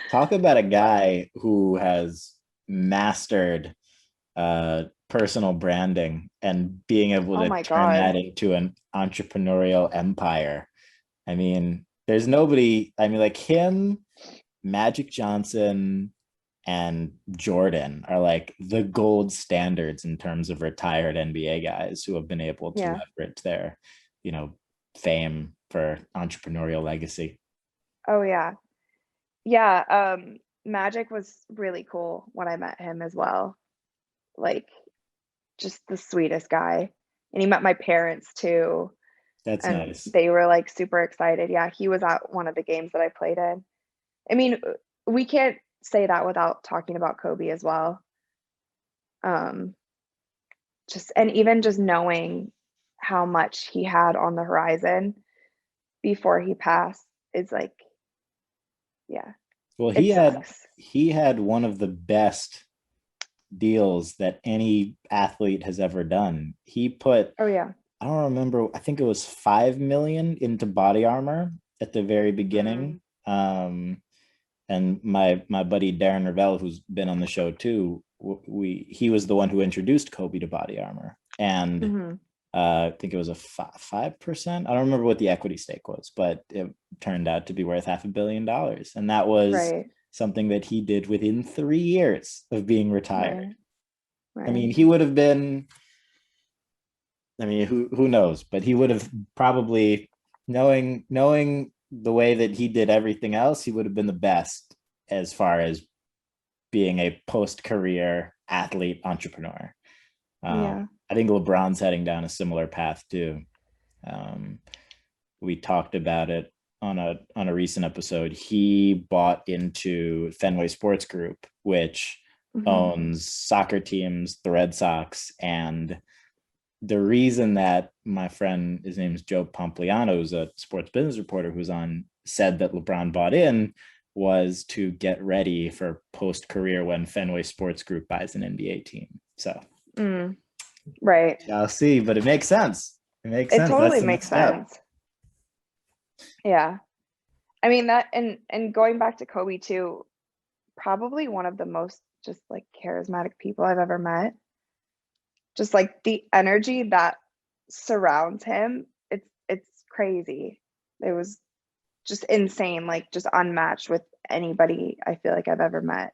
talk about a guy who has mastered personal branding and being able Oh to my turn that God. into an entrepreneurial empire. I mean, there's nobody, I mean, like him, Magic Johnson, and Jordan are like the gold standards in terms of retired NBA guys who have been able to Yeah. leverage their, you know, fame for entrepreneurial legacy. Oh yeah. Yeah. Magic was really cool when I met him as well. Like just the sweetest guy. And he met my parents too. That's And nice. they were like super excited. Yeah, he was at one of the games that I played in. I mean, we can't say that without talking about Kobe as well. Um, just and even just knowing how much he had on the horizon before he passed is like, yeah, Well, it sucks. he had one of the best deals that any athlete has ever done. He put, Oh yeah. I don't remember, I think it was 5 million into body armor at the very beginning. Mm, And my buddy Darren Ravel, who's been on the show too, we he was the one who introduced Kobe to body armor, and hmm I think it was a 5%. I don't remember what the equity stake was, but it turned out to be worth $500 million, and that was Right, something that he did within 3 years of being retired. right, I right. mean, he would have been. I mean, who knows? But he would have probably knowing the way that he did everything else, he would have been the best as far as being a post career athlete entrepreneur. Yeah. I think LeBron's heading down a similar path too. Um, we talked about it on a recent episode. He bought into Fenway Sports Group, which hmm owns soccer teams, the Red Sox, and the reason that my friend, his name is Joe Pompliano, who's a sports business reporter who's on, said that LeBron bought in was to get ready for post career when Fenway Sports Group buys an NBA team. So Mm, right. I'll see, but it makes sense. It makes It sense. That's totally the next makes step. sense. Yeah. I mean that and going back to Kobe too, probably one of the most just like charismatic people I've ever met. Just like the energy that surrounds him, it's crazy. It was just insane, like just unmatched with anybody I feel like I've ever met.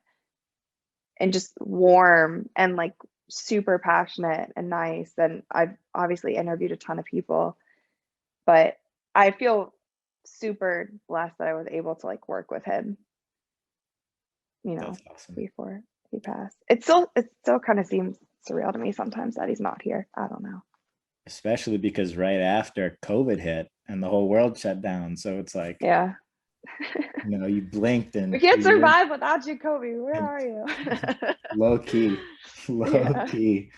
And just warm and like super passionate and nice. And I've obviously interviewed a ton of people, but I feel super blessed that I was able to like work with him, you That's know, awesome. before he passed. It still kind of seems surreal to me sometimes that he's not here. I don't know. Especially because right after COVID hit and the whole world shut down. So it's like, Yeah. you blinked We and can't you're survive without you, Kobe. Where and are you? low key, low Yeah. key.